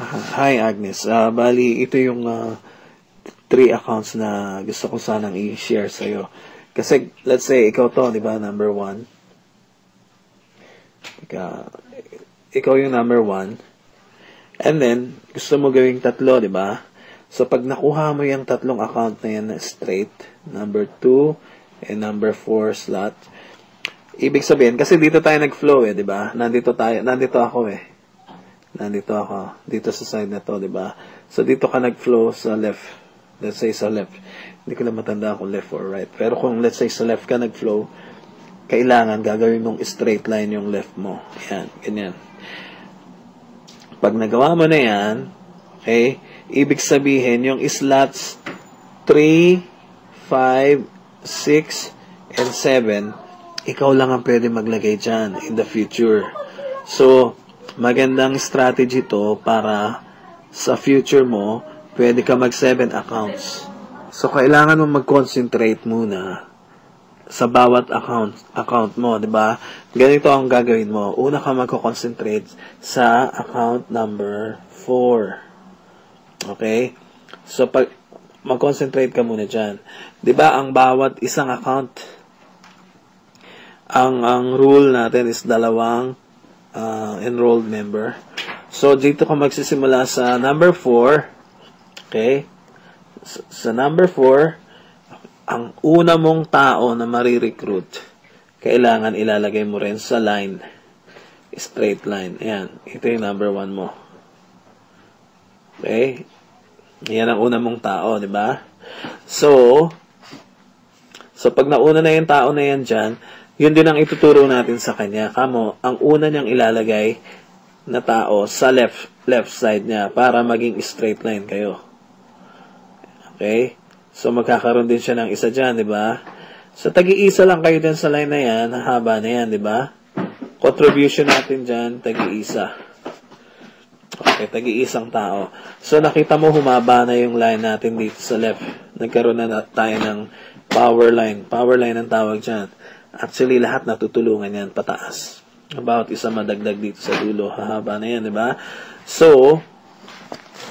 Hi Agnes. Bali, ito yung three accounts na gusto ko sanang i-share sa'yo. Kasi, let's say, ikaw to, di ba, number one. Ikaw yung number one. And then, gusto mo gawing tatlo, di ba? So, pag nakuha mo yung tatlong account na yan na straight, number 2 and number 4 slot, ibig sabihin, kasi dito tayo nag-flow di ba? Nandito ako Nandito ako, dito sa side na to, di ba? So, dito ka nag-flow sa left. Let's say sa left. Hindi ko lang matanda kung left or right. Pero kung let's say sa left ka nag-flow, kailangan gagawin mong straight line yung left mo. Yan, ganyan. Pag nagawa mo na yan, okay, ibig sabihin, yung slots 3, 5, 6, and 7, ikaw lang ang pwede maglagay dyan in the future. So, magandang strategy to para sa future mo, pwede ka mag 7 accounts. So, kailangan mo mag-concentrate muna sa bawat account mo, di ba? Ganito ang gagawin mo. Una ka magko-concentrate sa account number 4. Okay? So, pag mag-concentrate ka muna dyan. Di ba, ang bawat isang account, ang rule natin is dalawang enrolled member. So, dito ka magsisimula sa number 4. Okay? Sa number 4, ang una mong tao na marirecruit, kailangan ilalagay mo rin sa line. Straight line. Ayan. Ito yung number 1 mo. Okay? Yan ang una mong tao, di ba? So, pag nauna na yung tao na yan dyan, yun din ang ituturo natin sa kanya. Kamo, ang una niyang ilalagay na tao sa left side niya para maging straight line kayo. Okay? So, magkakaroon din siya ng isa dyan, di ba? So, tagi-isa lang kayo din sa line na yan, haba na yan, di ba? Contribution natin dyan, tagi-isa. Okay, tagi-isang tao. So, nakita mo, humaba na yung line natin dito sa left. Nagkaroon na tayo ng power line. Power line ang tawag dyan. Actually, lahat natutulungan yan pataas. About isa madagdag dito sa dulo. Hahaba na yan, di ba? So,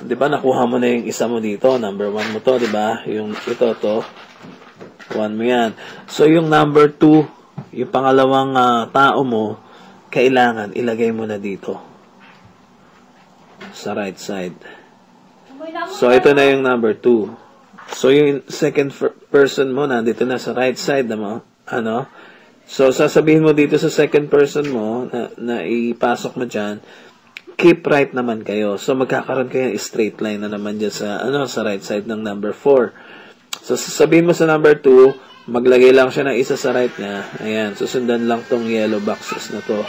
di ba, nakuha mo na yung isa mo dito. Number 1 mo to, di ba? Yung ito, to. 1 mo yan. So, yung number 2, yung pangalawang tao mo, kailangan ilagay mo na dito. Sa right side. So, ito na yung number 2. So, yung second person mo, nandito na sa right side na mo. Ano? So, sasabihin mo dito sa second person mo na ipasok mo dyan, keep right naman kayo. So, magkakaroon kayo straight line na naman dyan sa right side ng number 4. So, sasabihin mo sa number 2, maglagay lang siya ng isa sa right niya. Ayan, susundan lang tong yellow boxes na to.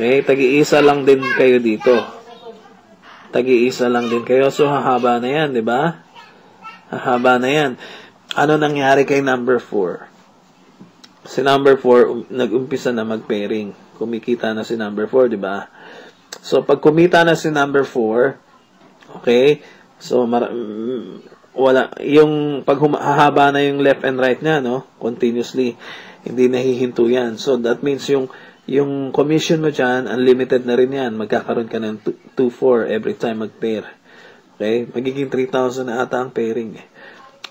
Okay, tagi-isa lang din kayo dito. Tagi-isa lang din kayo. So, hahaba na yan, di ba? Hahaba na yan. Ano nangyari kay number 4? Si number 4, nag-umpisa na mag-pairing. Kumikita na si number 4, di ba? So, pag kumita na si number 4, okay, so, wala, yung hahaba na yung left and right niya, no? Continuously, hindi nahihinto yan. So, that means yung commission mo dyan, unlimited na rin yan. Magkakaroon ka ng 2-4 every time mag-pair. Okay? Magiging 3,000 na ata ang pairing.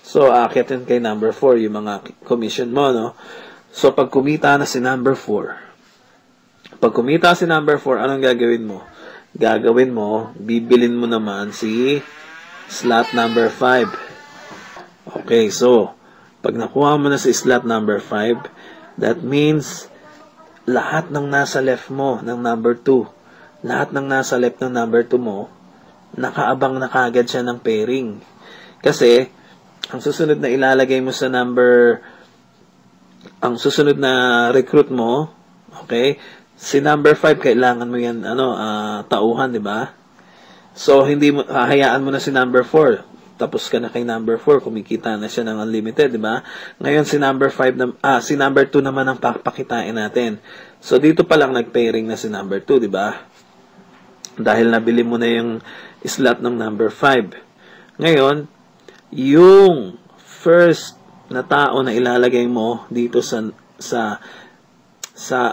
So, aakyat yun kay number 4, yung mga commission mo, no? So, pag kumita na si number 4, anong gagawin mo? Gagawin mo, bibilin mo naman si slot number 5. Okay, so, pag nakuha mo na si slot number 5, that means, lahat ng nasa left mo, ng number 2, lahat ng nasa left ng number 2 mo, nakaabang na kagad siya ng pairing. Kasi, ang susunod na ilalagay mo sa ang susunod na recruit mo, okay, si number 5, kailangan mo yan, tauhan, di ba? So, hayaan mo na si number 4. Tapos ka na kay number 4, kumikita na siya ng unlimited, di ba? Ngayon, si number 2 naman ang pakitain natin. So, dito pa lang nag-pairing na si number 2, di ba? Dahil nabili mo na yung slot ng number 5. Ngayon, yung first na tao na ilalagay mo dito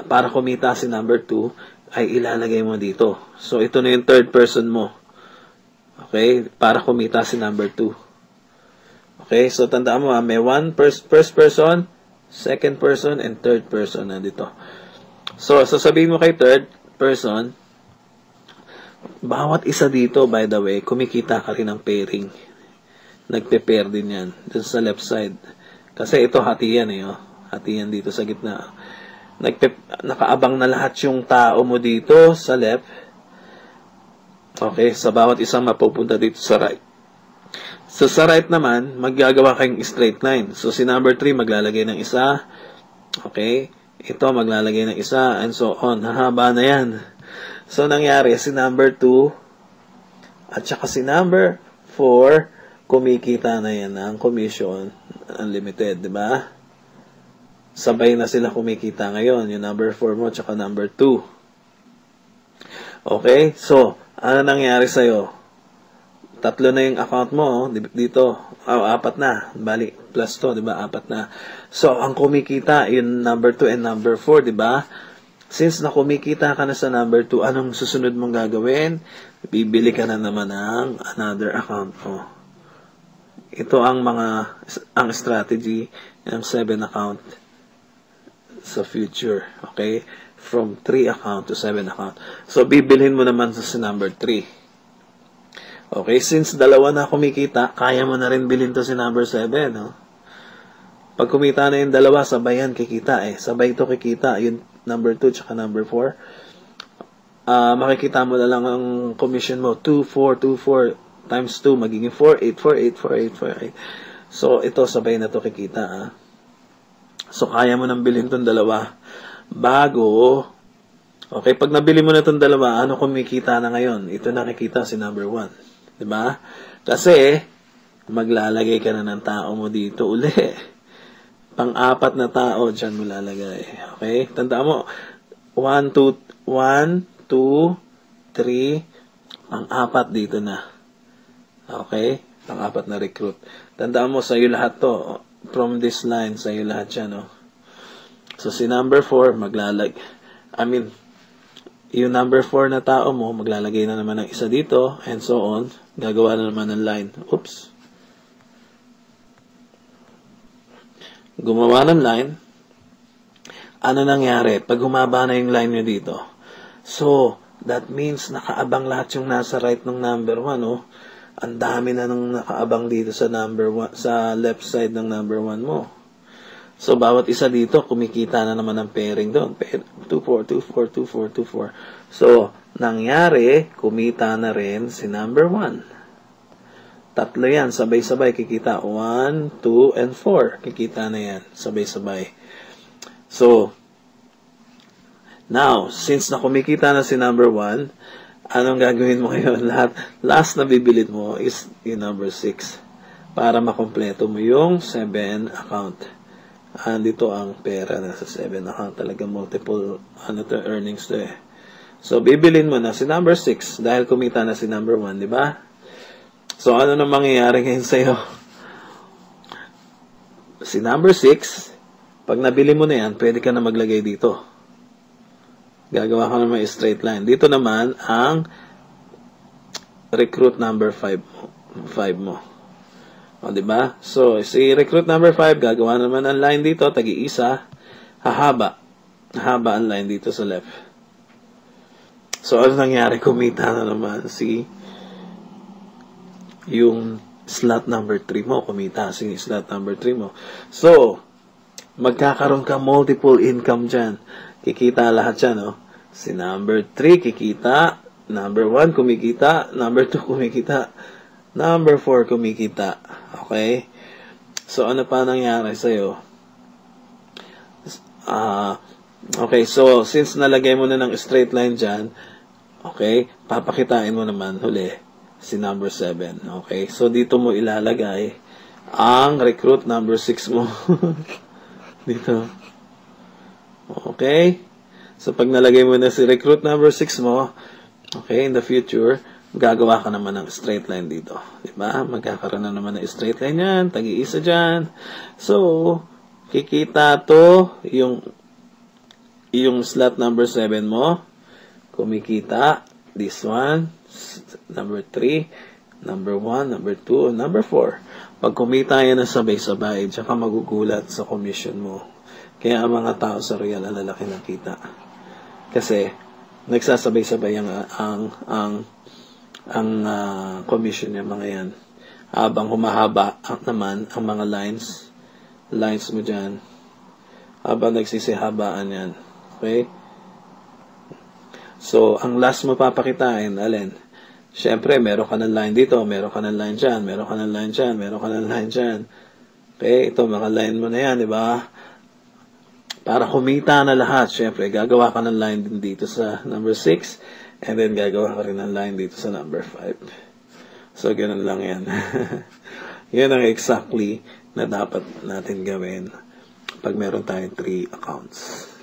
para kumita si number 2 ay ilalagay mo dito. So, ito na yung third person mo. Okay? Para kumita si number 2. Okay? So, tandaan mo, may first person, second person, and third person nandito. So, sasabihin mo kay third person, bawat isa dito, by the way, kumikita ka rin ng pairing. Nagpe-pair din yan. Dun sa left side. Kasi ito, hati yan eh. Oh. Hati yan dito sa gitna. Nakaabang na lahat yung tao mo dito sa left. Okay, sa bawat isang mapupunta dito sa right. So, sa right naman, maggagawa kayong straight line. So, si number 3 maglalagay ng isa. Okay, ito maglalagay ng isa, and so on. Hahaba na yan. So, nangyari, si number 2 at saka si number 4, kumikita na yan ng commission unlimited, di ba? Sabay na sila kumikita ngayon, yung number 4 mo at saka number 2. Okay, so, ano nangyari sa'yo? 3 na yung account mo dito. 4 na. Bali, plus to, di ba? 4 na. So, ang kumikita, yung number 2 and number 4, di ba? Since na kumikita ka na sa number 2, anong susunod mong gagawin? Bibili ka na naman ng another account mo. Ito ang strategy ng 7 account sa future. Okay? From 3 account to 7 account. So, bibilhin mo naman sa number 3. Okay? Since dalawa na kumikita, kaya mo na rin bilhin to si number 7. No? Pag kumita na yung dalawa, sabay yan kikita eh. Sabay ito kikita. Yung number 2 tsaka number 4. Makikita mo na lang ang commission mo. 2, 4, 2, 4 times 2, magiging 4, 8, 4, 8, 4, 8, 4, 8. So, ito sabay na to kikita. So, kaya mo nang bilhin tong dalawa. Bago, okay, pag nabili mo na itong dalawa, ano kumikita na ngayon? Ito nakikita si number 1. Diba? Kasi, maglalagay ka na ng tao mo dito uli. Pang-4 na tao, dyan mo lalagay. Okay? Tandaan mo, 1, 2, 3, pang-4 dito na. Okay? Pang-4 na recruit. Tandaan mo, sa'yo lahat to. From this line, sa'yo lahat yan, no? So, si number 4, yung number 4 na tao mo, maglalagay na naman ng isa dito, and so on. Gagawa na naman ng line. Oops. Gumawa ng line. Ano nangyari? Pag humaba na yung line nyo dito. So, that means nakaabang lahat yung nasa right ng number 1, no? Ang dami na nang nakaabang dito sa number 1, sa left side ng number 1 mo. So, bawat isa dito, kumikita na naman ng pairing doon. 2, 4, 2, 4, 2, 4, 2, 4. So, nangyari, kumita na rin si number 1. 3 yan, sabay-sabay kikita. 1, 2, and 4. Kikita na yan, sabay-sabay. So, now, since na kumikita na si number 1, anong gagawin mo ngayon? Last na bibilid mo is yung number 6 para makompleto mo yung 7 account. Dito ang pera na sa 7 account. Talaga multiple earnings to eh. So, bibilin mo na si number 6 dahil kumita na si number 1, di ba? So, ano na mangyayari ngayon sa'yo? Si number 6, pag nabili mo na yan, pwede ka na maglagay dito. Gagawa ka naman straight line. Dito naman ang recruit number 5 mo. O, diba? So, si recruit number 5, gagawa naman ang line dito, tagi-isa, hahaba. Hahaba ang line dito sa left. So, ano nangyari? Kumita na naman yung slot number 3 mo. Kumita si slot number 3 mo. So, magkakaroon ka multiple income dyan. Kikita lahat yan, no? Si number 3, kikita. Number 1, kumikita. Number 2, kumikita. Number 4, kumikita. Okay? So, ano pa nangyari sa'yo? Okay, so, since nalagay mo na ng straight line dyan, okay, papakitain mo naman huli si number 7. Okay? So, dito mo ilalagay ang recruit number 6 mo. Dito. Okay? So, pag nalagay mo na si recruit number 6 mo, okay, in the future, gagawa ka naman ng straight line dito. Diba? Magkakaroon na naman ng straight line yan. Tagi-isa dyan. So, kikita to yung slot number 7 mo. Kumikita. This one. Number 3. Number 1, number 2, number 4. Pag kumita yan na sabay-sabay, tsaka magugulat sa commission mo. Kaya ang mga tao sa real, ang lalaki ng kita. Kasi, nagsasabay-sabay ang commission niya, mga yan. Habang humahaba naman ang mga lines mo dyan. Habang nagsisihabaan yan. Okay? So, ang last mo papakitain, alin? Siyempre, meron ka ng line dito, meron ka ng line dyan, meron ka ng line dyan, meron ka ng line dyan. Okay, ito, mga line mo na yan, di ba? Para kumita na lahat, siyempre, gagawa ka ng line din dito sa number 6, and then gagawa ka rin ng line dito sa number 5. So, ganun lang yan. Yan ang exactly na dapat natin gawin pag meron tayong 3 accounts.